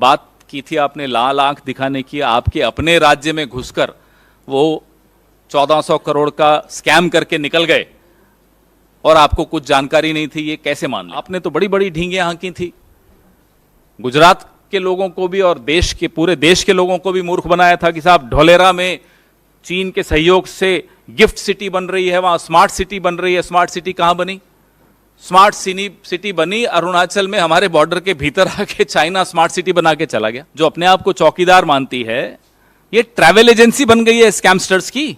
बात की थी आपने लाल आंख दिखाने की, आपके अपने राज्य में घुसकर वो 1400 करोड़ का स्कैम करके निकल गए और आपको कुछ जानकारी नहीं थी, ये कैसे मान लिया? आपने तो बड़ी बड़ी ढींगे हाँकी थी, गुजरात के लोगों को भी और देश के पूरे देश के लोगों को भी मूर्ख बनाया था कि साहब ढोलेरा में चीन के सहयोग से गिफ्ट सिटी बन रही है, वहां स्मार्ट सिटी बन रही है। स्मार्ट सिटी कहां बनी? स्मार्ट सिटी बनी अरुणाचल में, हमारे बॉर्डर के भीतर आके चाइना स्मार्ट सिटी बना के चला गया। जो अपने आप को चौकीदार मानती है, ये ट्रैवल एजेंसी बन गई है स्कैमस्टर्स की।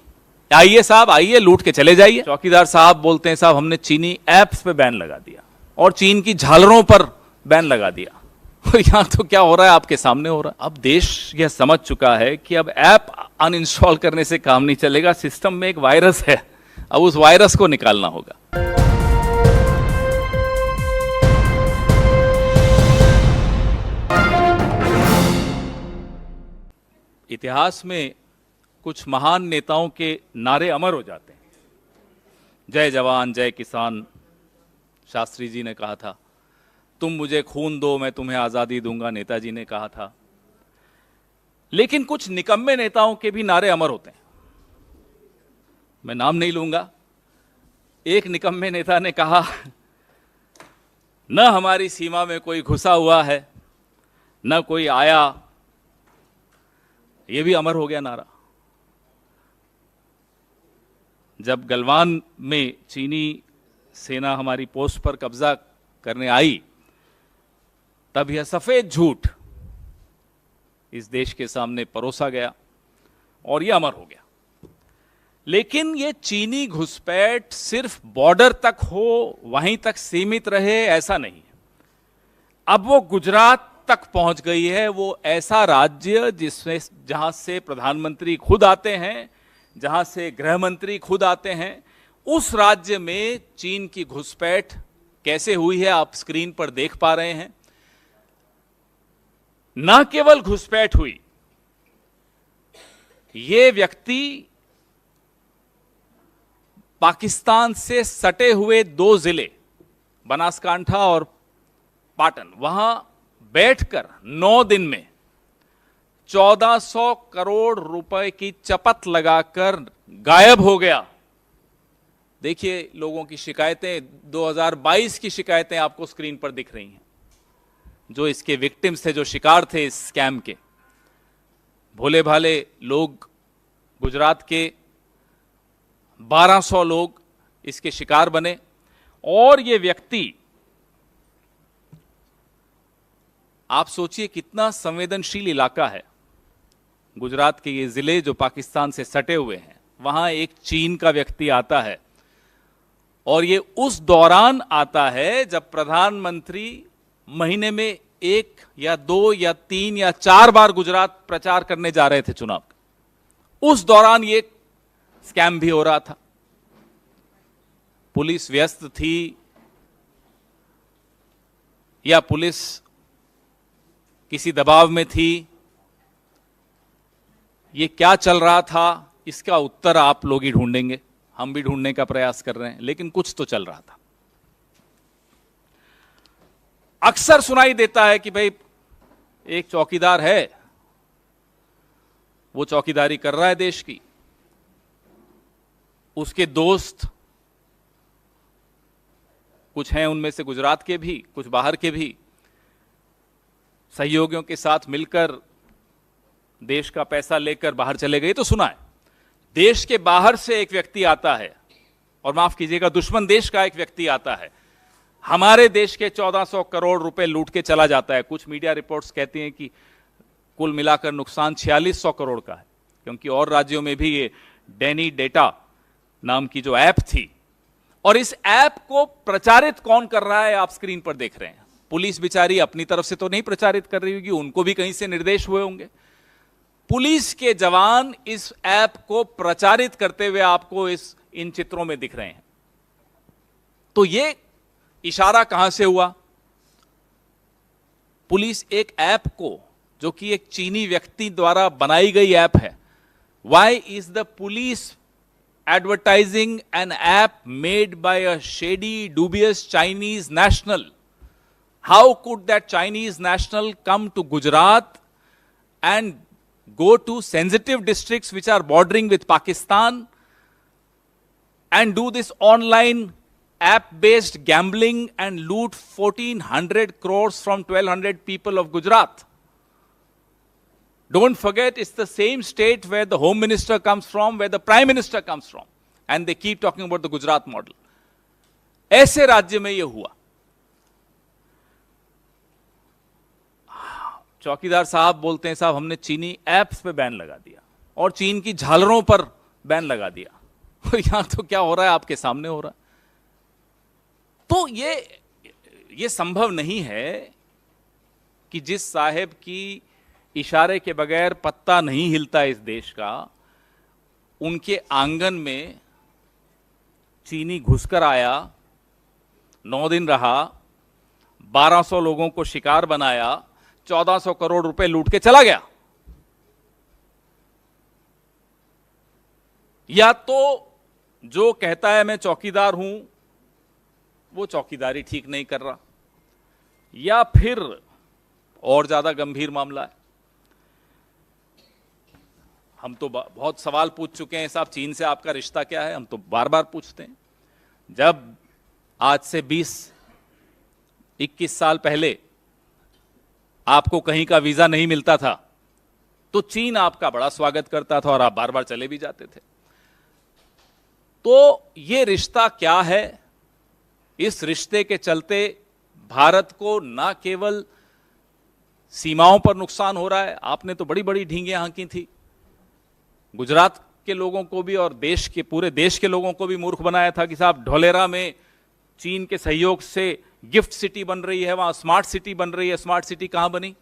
आइए साहब, आइए लूट के चले जाइए। चौकीदार साहब बोलते हैं साहब हमने चीनी ऐप्स पे बैन लगा दिया और चीन की झालरों पर बैन लगा दिया। और यहां तो क्या हो रहा है, आपके सामने हो रहा है। अब देश यह समझ चुका है कि अब ऐप अनइंस्टॉल करने से काम नहीं चलेगा, सिस्टम में एक वायरस है, अब उस वायरस को निकालना होगा। इतिहास में कुछ महान नेताओं के नारे अमर हो जाते हैं। जय जवान जय किसान, शास्त्री जी ने कहा था। तुम मुझे खून दो मैं तुम्हें आजादी दूंगा, नेताजी ने कहा था। लेकिन कुछ निकम्मे नेताओं के भी नारे अमर होते हैं। मैं नाम नहीं लूंगा। एक निकम्मे नेता ने कहा, न हमारी सीमा में कोई घुसा हुआ है, न कोई आया। यह भी अमर हो गया नारा। जब गलवान में चीनी सेना हमारी पोस्ट पर कब्जा करने आई, तब यह सफेद झूठ इस देश के सामने परोसा गया और यह अमर हो गया। लेकिन यह चीनी घुसपैठ सिर्फ बॉर्डर तक हो, वहीं तक सीमित रहे, ऐसा नहीं है। अब वो गुजरात तक पहुंच गई है। वो ऐसा राज्य जिसमें जहां से प्रधानमंत्री खुद आते हैं, जहां से गृह मंत्री खुद आते हैं, उस राज्य में चीन की घुसपैठ कैसे हुई है आप स्क्रीन पर देख पा रहे हैं। न केवल घुसपैठ हुई, ये व्यक्ति पाकिस्तान से सटे हुए 2 जिले बनासकांठा और पाटन, वहां बैठकर 9 दिन में 1400 करोड़ रुपए की चपत लगाकर गायब हो गया। देखिए लोगों की शिकायतें, 2022 की शिकायतें आपको स्क्रीन पर दिख रही हैं। जो इसके विक्टिम्स थे, जो शिकार थे इस स्कैम के, भोले भाले लोग, गुजरात के 1200 लोग इसके शिकार बने। और ये व्यक्ति, आप सोचिए कितना संवेदनशील इलाका है गुजरात के ये जिले जो पाकिस्तान से सटे हुए हैं। वहां एक चीन का व्यक्ति आता है और ये उस दौरान आता है जब प्रधानमंत्री महीने में 1 या 2 या 3 या 4 बार गुजरात प्रचार करने जा रहे थे चुनाव का। उस दौरान ये स्कैम भी हो रहा था। पुलिस व्यस्त थी या पुलिस किसी दबाव में थी, ये क्या चल रहा था, इसका उत्तर आप लोग ही ढूंढेंगे। हम भी ढूंढने का प्रयास कर रहे हैं, लेकिन कुछ तो चल रहा था। अक्सर सुनाई देता है कि भाई एक चौकीदार है, वो चौकीदारी कर रहा है देश की, उसके दोस्त कुछ हैं, उनमें से गुजरात के भी, कुछ बाहर के भी, सहयोगियों के साथ मिलकर देश का पैसा लेकर बाहर चले गए। तो सुना है देश के बाहर से एक व्यक्ति आता है, और माफ कीजिएगा दुश्मन देश का एक व्यक्ति आता है, हमारे देश के 1400 करोड़ रुपए लूट के चला जाता है। कुछ मीडिया रिपोर्ट्स कहती हैं कि कुल मिलाकर नुकसान 4600 करोड़ का है, क्योंकि और राज्यों में भी ये डेनी डेटा नाम की जो ऐप थी। और इस ऐप को प्रचारित कौन कर रहा है आप स्क्रीन पर देख रहे हैं। पुलिस बेचारी अपनी तरफ से तो नहीं प्रचारित कर रही होगी, उनको भी कहीं से निर्देश हुए होंगे। पुलिस के जवान इस ऐप को प्रचारित करते हुए आपको इन चित्रों में दिख रहे हैं। तो ये इशारा कहां से हुआ? पुलिस एक ऐप को, जो कि एक चीनी व्यक्ति द्वारा बनाई गई ऐप है, why is the police advertising an app made by a shady, dubious Chinese national How could that Chinese national come to Gujarat and go to sensitive districts which are bordering with Pakistan and do this online app-based gambling and loot 1400 crores from 1200 people of Gujarat? Don't forget, it's the same state where the Home Minister comes from, where the Prime Minister comes from. And they keep talking about the Gujarat model. ऐसे राज्य में ये हुआ। चौकीदार साहब बोलते हैं, साहब हमने चीनी ऐप्स पे बैन लगा दिया और चीन की झालरों पर बैन लगा दिया। यहां तो क्या हो रहा है, आपके सामने हो रहा है। तो ये संभव नहीं है कि जिस साहेब की इशारे के बगैर पत्ता नहीं हिलता इस देश का, उनके आंगन में चीनी घुसकर आया, 9 दिन रहा, 1200 लोगों को शिकार बनाया, 1400 करोड़ रुपए लूट के चला गया। या तो जो कहता है मैं चौकीदार हूं वो चौकीदारी ठीक नहीं कर रहा, या फिर और ज्यादा गंभीर मामला है। हम तो बहुत सवाल पूछ चुके हैं, साहब चीन से आपका रिश्ता क्या है, हम तो बार बार पूछते हैं। जब आज से 20-21 साल पहले आपको कहीं का वीजा नहीं मिलता था तो चीन आपका बड़ा स्वागत करता था और आप बार बार चले भी जाते थे। तो ये रिश्ता क्या है? इस रिश्ते के चलते भारत को न केवल सीमाओं पर नुकसान हो रहा है, आपने तो बड़ी बड़ी ढींगे हांकी थी, गुजरात के लोगों को भी और देश के पूरे देश के लोगों को भी मूर्ख बनाया था कि साहब ढोलेरा में चीन के सहयोग से गिफ्ट सिटी बन रही है, वहां स्मार्ट सिटी बन रही है। स्मार्ट सिटी कहां बनी?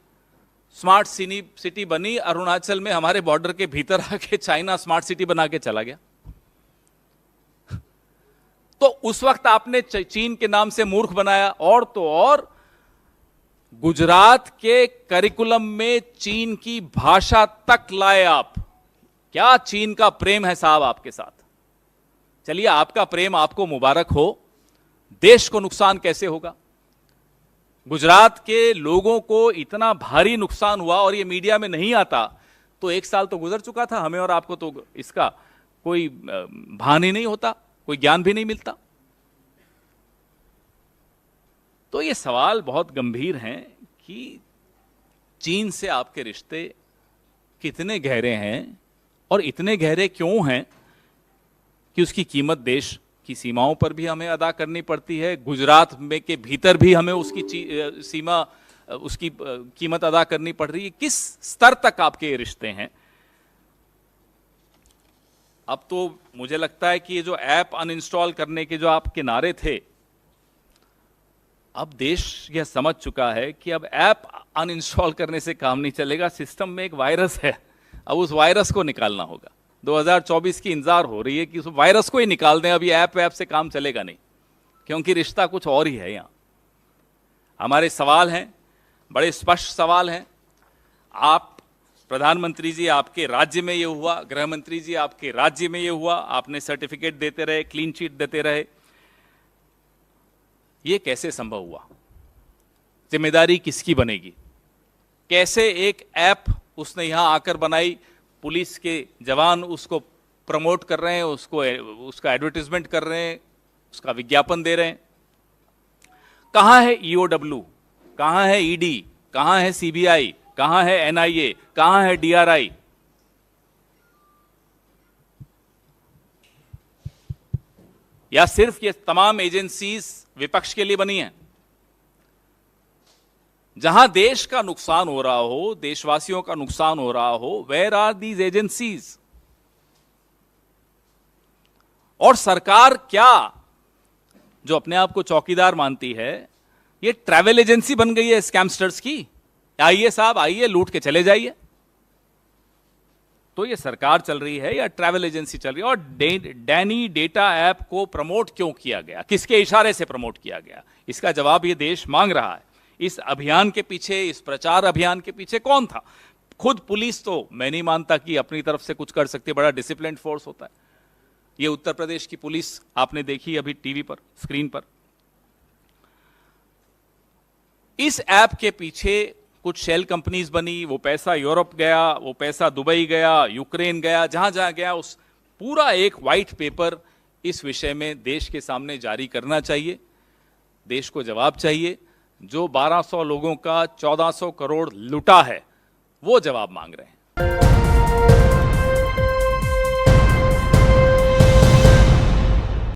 स्मार्ट सिटी बनी अरुणाचल में, हमारे बॉर्डर के भीतर आके चाइना स्मार्ट सिटी बना के चला गया। तो उस वक्त आपने चीन के नाम से मूर्ख बनाया। और तो और गुजरात के करिकुलम में चीन की भाषा तक लाए आप। क्या चीन का प्रेम है साहब आपके साथ? चलिए, आपका प्रेम आपको मुबारक हो, देश को नुकसान कैसे होगा? गुजरात के लोगों को इतना भारी नुकसान हुआ और ये मीडिया में नहीं आता तो 1 साल तो गुजर चुका था, हमें और आपको तो इसका कोई भान ही नहीं होता, कोई ज्ञान भी नहीं मिलता। तो ये सवाल बहुत गंभीर हैं कि चीन से आपके रिश्ते कितने गहरे हैं और इतने गहरे क्यों हैं कि उसकी कीमत देश की सीमाओं पर भी हमें अदा करनी पड़ती है, गुजरात में के भीतर भी हमें उसकी सीमा, उसकी कीमत अदा करनी पड़ रही है। किस स्तर तक आपके ये रिश्ते हैं? अब तो मुझे लगता है कि ये जो ऐप अनइंस्टॉल करने के जो आपके नारे थे, अब देश यह समझ चुका है कि अब ऐप अनइंस्टॉल करने से काम नहीं चलेगा, सिस्टम में एक वायरस है, अब उस वायरस को निकालना होगा। 2024 की इंतजार हो रही है कि उस वायरस को ही निकाल दें। अभी ऐप से काम चलेगा नहीं, क्योंकि रिश्ता कुछ और ही है। यहां हमारे सवाल हैं, बड़े स्पष्ट सवाल हैं। आप प्रधानमंत्री जी, आपके राज्य में ये हुआ, गृह मंत्री जी आपके राज्य में ये हुआ, आपने सर्टिफिकेट देते रहे, क्लीन चिट देते रहे, ये कैसे संभव हुआ? जिम्मेदारी किसकी बनेगी? कैसे एक ऐप उसने यहां आकर बनाई, पुलिस के जवान उसको प्रमोट कर रहे हैं, उसका एडवर्टाइजमेंट कर रहे हैं, उसका विज्ञापन दे रहे हैं। कहां है ईओडब्ल्यू, कहां है ईडी, कहां है सीबीआई, कहां है एनआईए, कहां है डीआरआई? या सिर्फ ये तमाम एजेंसीज विपक्ष के लिए बनी हैं? जहां देश का नुकसान हो रहा हो, देशवासियों का नुकसान हो रहा हो, वेयर आर दीज एजेंसीज? और सरकार क्या, जो अपने आप को चौकीदार मानती है, ये ट्रैवल एजेंसी बन गई है स्कैमस्टर्स की? आइए साहब, आइए, लूट के चले जाइए। तो ये सरकार चल रही है या ट्रैवल एजेंसी चल रही है? और डैनी डेटा ऐप को प्रमोट क्यों किया गया, किसके इशारे से प्रमोट किया गया? इसका जवाब ये देश मांग रहा है। इस अभियान के पीछे, इस प्रचार अभियान के पीछे कौन था? खुद पुलिस तो मैं नहीं मानता कि अपनी तरफ से कुछ कर सकती है, बड़ा डिसिप्लिन्ड फोर्स होता है। ये उत्तर प्रदेश की पुलिस आपने देखी अभी टीवी पर, स्क्रीन पर। इस ऐप के पीछे कुछ शेल कंपनीज बनी, वो पैसा यूरोप गया, वो पैसा दुबई गया, यूक्रेन गया, जहां जहां गया, उस पूरा एक व्हाइट पेपर इस विषय में देश के सामने जारी करना चाहिए। देश को जवाब चाहिए। जो 1200 लोगों का 1400 करोड़ लुटा है, वो जवाब मांग रहे हैं।